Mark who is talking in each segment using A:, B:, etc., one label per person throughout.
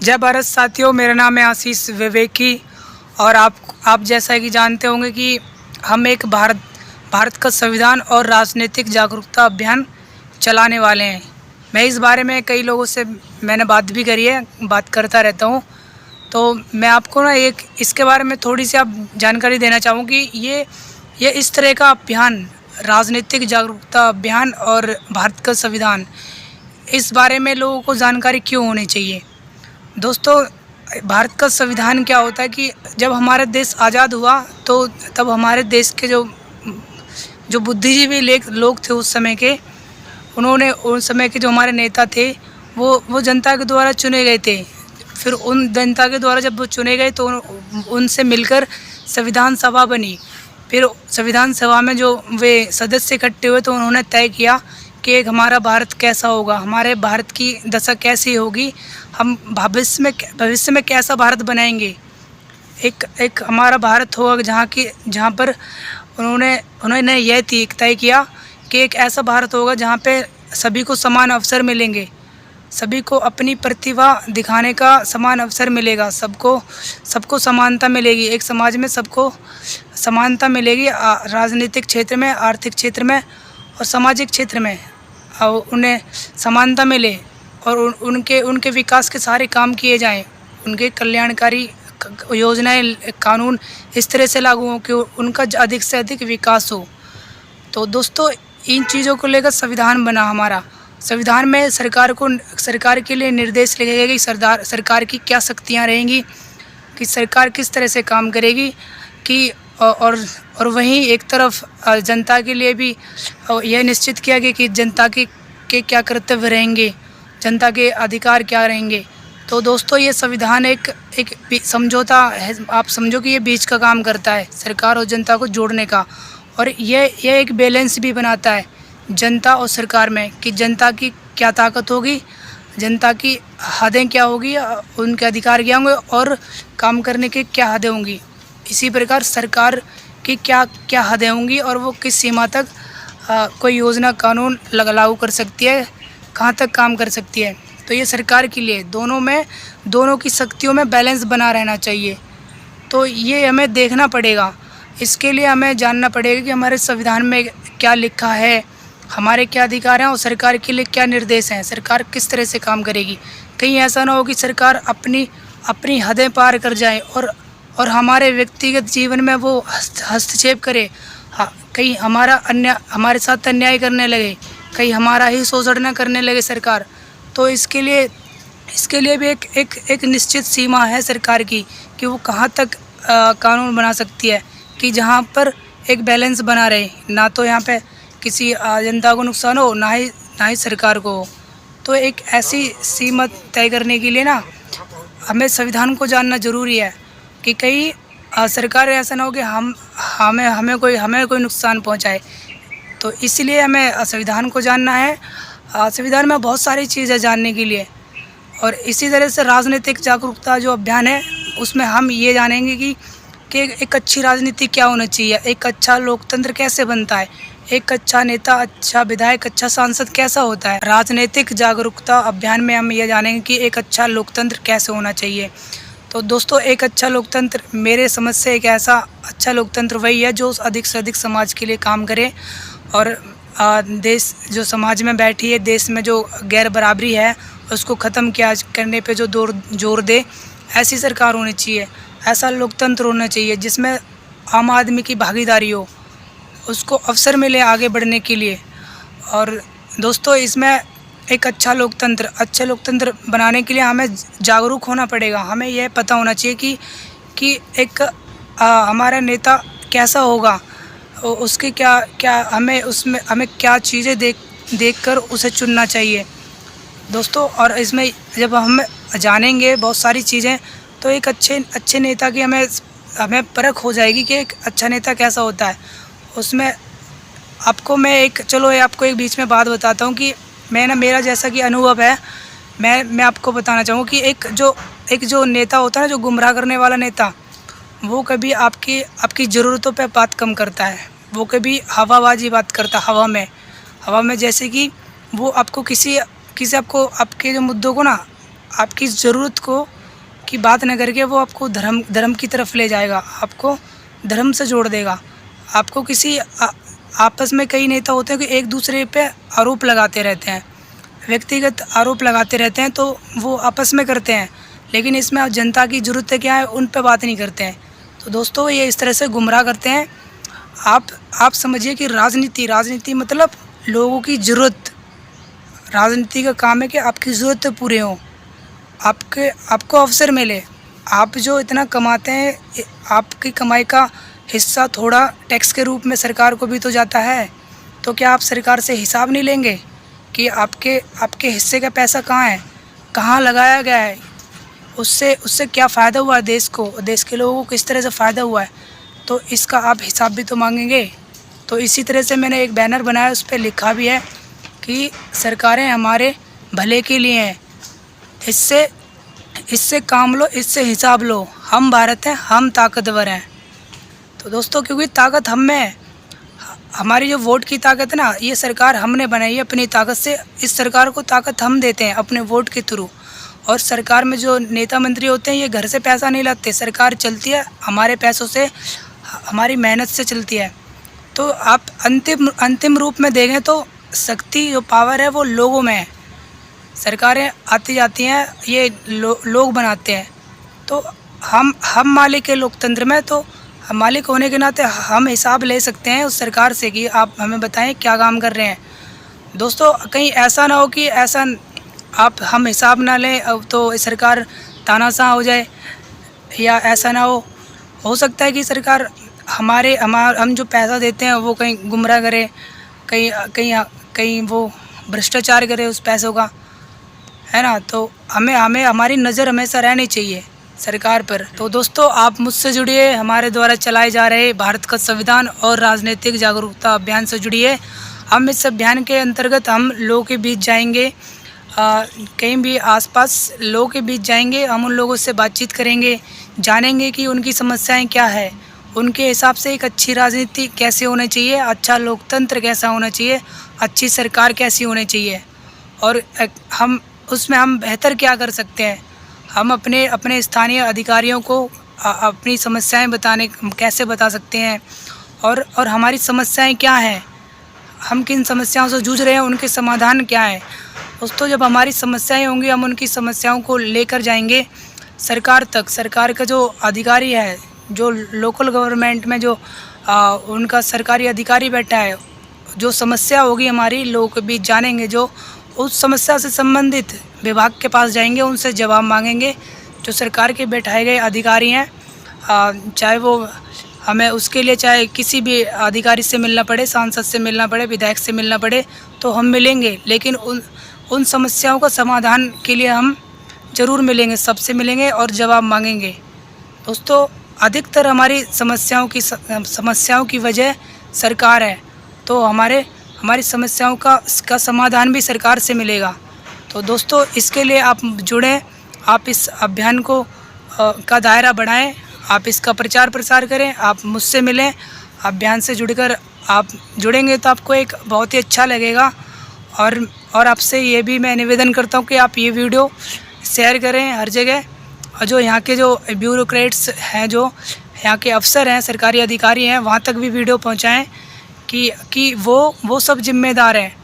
A: जय भारत साथियों, मेरा नाम है आशीष विवेकी। और आप जैसा कि जानते होंगे कि हम एक भारत का संविधान और राजनीतिक जागरूकता अभियान चलाने वाले हैं। मैं इस बारे में कई लोगों से मैंने बात भी करी है, बात करता रहता हूँ। तो मैं आपको ना एक इसके बारे में थोड़ी सी आप जानकारी देना चाहूँ कि ये इस तरह का अभियान, राजनीतिक जागरूकता अभियान और भारत का संविधान, इस बारे में लोगों को जानकारी क्यों होनी चाहिए। दोस्तों, भारत का संविधान क्या होता है कि जब हमारा देश आज़ाद हुआ तो तब हमारे देश के जो बुद्धिजीवी लोग थे उस समय के, उन्होंने उस समय के जो हमारे नेता थे वो जनता के द्वारा चुने गए थे। फिर उन जनता के द्वारा जब वो चुने गए तो उनसे मिलकर संविधान सभा बनी। फिर संविधान सभा में जो वे सदस्य इकट्ठे हुए तो उन्होंने तय किया कि एक हमारा भारत कैसा होगा, हमारे भारत की दशा कैसी होगी, हम भविष्य में कैसा भारत बनाएंगे। एक हमारा भारत होगा जहाँ पर उन्होंने यह तय किया कि एक ऐसा भारत होगा जहाँ पे सभी को समान अवसर मिलेंगे, सभी को अपनी प्रतिभा दिखाने का समान अवसर मिलेगा, सबको समानता मिलेगी, एक समाज में सबको समानता मिलेगी, राजनीतिक क्षेत्र में, आर्थिक क्षेत्र में और सामाजिक क्षेत्र में और उन्हें समानता मिले और उनके विकास के सारे काम किए जाएं, उनके कल्याणकारी योजनाएं, कानून इस तरह से लागू हों कि उनका अधिक से अधिक विकास हो। तो दोस्तों, इन चीज़ों को लेकर संविधान बना हमारा। संविधान में सरकार के लिए निर्देश लिखे गए कि सरकार की क्या शक्तियाँ रहेंगी, कि सरकार किस तरह से काम करेगी, कि और वहीं एक तरफ जनता के लिए भी यह निश्चित किया गया कि जनता के क्या कर्तव्य रहेंगे, जनता के अधिकार क्या रहेंगे। तो दोस्तों, ये संविधान एक समझौता है, आप समझो कि ये बीच का काम करता है, सरकार और जनता को जोड़ने का। और यह एक बैलेंस भी बनाता है जनता और सरकार में कि जनता की क्या ताकत होगी, जनता की हदें क्या होगी, उनके अधिकार क्या होंगे और काम करने की क्या हदें होंगी। इसी प्रकार सरकार की क्या हदें होंगी और वो किस सीमा तक कोई योजना, कानून लागू कर सकती है, कहाँ तक काम कर सकती है। तो ये सरकार के लिए दोनों की शक्तियों में बैलेंस बना रहना चाहिए। तो ये हमें देखना पड़ेगा, इसके लिए हमें जानना पड़ेगा कि हमारे संविधान में क्या लिखा है, हमारे क्या अधिकार हैं और सरकार के लिए क्या निर्देश हैं, सरकार किस तरह से काम करेगी। कहीं ऐसा ना हो कि सरकार अपनी हदें पार कर जाए और हमारे व्यक्तिगत जीवन में वो हस्तक्षेप करे, कहीं हमारे साथ अन्याय करने लगे, कहीं हमारा ही शोषण न करने लगे सरकार। तो इसके लिए भी एक निश्चित सीमा है सरकार की कि वो कहाँ तक कानून बना सकती है कि जहाँ पर एक बैलेंस बना रहे, ना तो यहाँ पे किसी जनता को नुकसान हो, ना ही सरकार को हो। तो एक ऐसी सीमा तय करने के लिए ना हमें संविधान को जानना ज़रूरी है कि कहीं सरकार ऐसा ना हो कि हमें कोई नुकसान पहुंचाए। तो इसलिए हमें संविधान को जानना है। संविधान में बहुत सारी चीज़ें जानने के लिए। और इसी तरह से राजनीतिक जागरूकता जो अभियान है उसमें हम ये जानेंगे कि एक अच्छी राजनीति क्या होना चाहिए, एक अच्छा लोकतंत्र कैसे बनता है, एक अच्छा नेता, अच्छा विधायक, अच्छा सांसद कैसा होता है। राजनीतिक जागरूकता अभियान में हम ये जानेंगे कि एक अच्छा लोकतंत्र कैसे होना चाहिए। तो दोस्तों, एक अच्छा लोकतंत्र मेरे समझ से एक ऐसा अच्छा लोकतंत्र वही है जो अधिक से अधिक समाज के लिए काम करे और देश जो समाज में बैठी है, देश में जो गैर बराबरी है उसको ख़त्म करने पे जो जोर दे, ऐसी सरकार होनी चाहिए, ऐसा लोकतंत्र होना चाहिए जिसमें आम आदमी की भागीदारी हो, उसको अवसर मिले आगे बढ़ने के लिए। और दोस्तों, इसमें एक अच्छे लोकतंत्र बनाने के लिए हमें जागरूक होना पड़ेगा। हमें यह पता होना चाहिए कि एक हमारा नेता कैसा होगा, उसकी क्या हमें क्या चीज़ें देखकर उसे चुनना चाहिए दोस्तों। और इसमें जब हम जानेंगे बहुत सारी चीज़ें तो एक अच्छे नेता की हमें परख हो जाएगी कि एक अच्छा नेता कैसा होता है। उसमें आपको एक बीच में बात बताता हूँ कि मेरा जैसा कि अनुभव है, मैं आपको बताना चाहूँ कि एक जो नेता होता है ना, जो गुमराह करने वाला नेता, वो कभी आपकी ज़रूरतों पे बात कम करता है, वो कभी हवाबाजी बात करता है, हवा में जैसे कि वो आपको आपके जो मुद्दों को ना आपकी ज़रूरत को की बात न करके वो आपको धर्म की तरफ ले जाएगा, आपको धर्म से जोड़ देगा। आपको किसी आपस में कई नेता होते हैं कि एक दूसरे पे आरोप लगाते रहते हैं, व्यक्तिगत आरोप लगाते रहते हैं, तो वो आपस में करते हैं, लेकिन इसमें जनता की ज़रूरतें क्या है उन पे बात नहीं करते हैं। तो दोस्तों ये इस तरह से गुमराह करते हैं। आप समझिए कि राजनीति मतलब लोगों की ज़रूरत। राजनीति का काम है कि आपकी ज़रूरतें पूरी हों, आपको अवसर मिले। आप जो इतना कमाते हैं, आपकी कमाई का हिस्सा थोड़ा टैक्स के रूप में सरकार को भी तो जाता है। तो क्या आप सरकार से हिसाब नहीं लेंगे कि आपके हिस्से का पैसा कहाँ है, कहाँ लगाया गया है, उससे क्या फ़ायदा हुआ है देश को, देश के लोगों को किस तरह से फ़ायदा हुआ है, तो इसका आप हिसाब भी तो मांगेंगे। तो इसी तरह से मैंने एक बैनर बनाया, उस पर लिखा भी है कि सरकारें हमारे भले के लिए हैं, इससे काम लो, इससे हिसाब लो, हम भारत हैं, हम ताकतवर हैं। तो दोस्तों क्योंकि ताकत हम में है, हमारी जो वोट की ताकत है ना, ये सरकार हमने बनाई है अपनी ताकत से। इस सरकार को ताकत हम देते हैं अपने वोट के थ्रू। और सरकार में जो नेता मंत्री होते हैं ये घर से पैसा नहीं लाते, सरकार चलती है हमारे पैसों से, हमारी मेहनत से चलती है। तो आप अंतिम रूप में देखें तो शक्ति जो पावर है वो लोगों में है। सरकारें आती जाती हैं, ये लोग बनाते हैं। तो हम मालिक है लोकतंत्र में, तो हम मालिक होने के नाते हम हिसाब ले सकते हैं उस सरकार से कि आप हमें बताएं क्या काम कर रहे हैं। दोस्तों कहीं ऐसा ना हो कि हम हिसाब ना लें अब तो सरकार तानाशाह हो जाए, या ऐसा ना हो सकता है कि सरकार हम जो पैसा देते हैं वो कहीं गुमराह करे, कहीं वो भ्रष्टाचार करे उस पैसों का, है ना। तो हमें हमारी नज़र हमेशा रहनी चाहिए सरकार पर। तो दोस्तों आप मुझसे जुड़िए, हमारे द्वारा चलाए जा रहे भारत का संविधान और राजनीतिक जागरूकता अभियान से जुड़िए। हम इस अभियान के अंतर्गत हम लोगों के बीच जाएंगे, कहीं भी आसपास लोगों के बीच जाएंगे, हम उन लोगों से बातचीत करेंगे, जानेंगे कि उनकी समस्याएं क्या है, उनके हिसाब से एक अच्छी राजनीति कैसे होनी चाहिए, अच्छा लोकतंत्र कैसा होना चाहिए, अच्छी सरकार कैसी होनी चाहिए, और हम बेहतर क्या कर सकते हैं। हम अपने स्थानीय अधिकारियों को अपनी समस्याएं कैसे बता सकते हैं, और हमारी समस्याएं क्या हैं, हम किन समस्याओं से जूझ रहे हैं, उनके समाधान क्या है। दोस्तों जब हमारी समस्याएं होंगी हम उनकी समस्याओं को लेकर जाएंगे सरकार तक। सरकार का जो अधिकारी है, जो लोकल गवर्नमेंट में जो उनका सरकारी अधिकारी बैठा है, जो समस्या होगी हमारी लोगों के बीच जानेंगे, जो उस समस्या से संबंधित विभाग के पास जाएंगे, उनसे जवाब मांगेंगे। जो सरकार के बैठाए गए अधिकारी हैं, चाहे वो हमें उसके लिए चाहे किसी भी अधिकारी से मिलना पड़े, सांसद से मिलना पड़े, विधायक से मिलना पड़े, तो हम मिलेंगे, लेकिन उन समस्याओं का समाधान के लिए हम ज़रूर मिलेंगे, सबसे मिलेंगे और जवाब मांगेंगे। दोस्तों अधिकतर हमारी समस्याओं की वजह सरकार है, तो हमारी समस्याओं का समाधान भी सरकार से मिलेगा। तो दोस्तों इसके लिए आप जुड़ें, आप इस अभियान का दायरा बढ़ाएं, आप इसका प्रचार प्रसार करें, आप मुझसे मिलें। अभियान से जुड़कर आप जुड़ेंगे तो आपको एक बहुत ही अच्छा लगेगा। और आपसे ये भी मैं निवेदन करता हूँ कि आप ये वीडियो शेयर करें हर जगह, और जो यहाँ के जो ब्यूरोक्रेट्स हैं, जो यहाँ के अफसर हैं, सरकारी अधिकारी हैं, वहाँ तक भी वीडियो पहुँचाएँ कि वो सब जिम्मेदार हैं।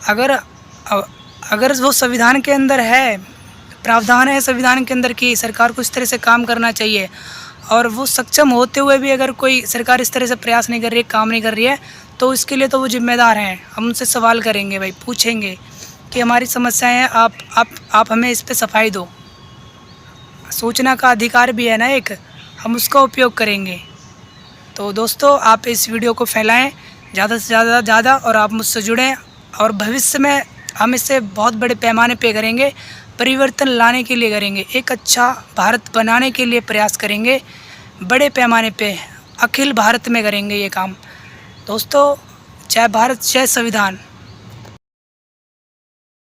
A: अगर वो संविधान के अंदर है, प्रावधान है संविधान के अंदर कि सरकार को इस तरह से काम करना चाहिए, और वो सक्षम होते हुए भी अगर कोई सरकार इस तरह से प्रयास नहीं कर रही है, काम नहीं कर रही है, तो इसके लिए तो वो जिम्मेदार हैं। हम उनसे सवाल करेंगे, भाई पूछेंगे कि हमारी समस्याएं हैं, आप हमें इस पे सफाई दो। सूचना का अधिकार भी है ना एक, हम उसका उपयोग करेंगे। तो दोस्तों आप इस वीडियो को फैलाएं ज़्यादा से ज़्यादा, और आप मुझसे जुड़ें, और भविष्य में हम इससे बहुत बड़े पैमाने पे करेंगे, परिवर्तन लाने के लिए करेंगे, एक अच्छा भारत बनाने के लिए प्रयास करेंगे, बड़े पैमाने पे अखिल भारत में करेंगे ये काम। दोस्तों जय भारत, जय संविधान।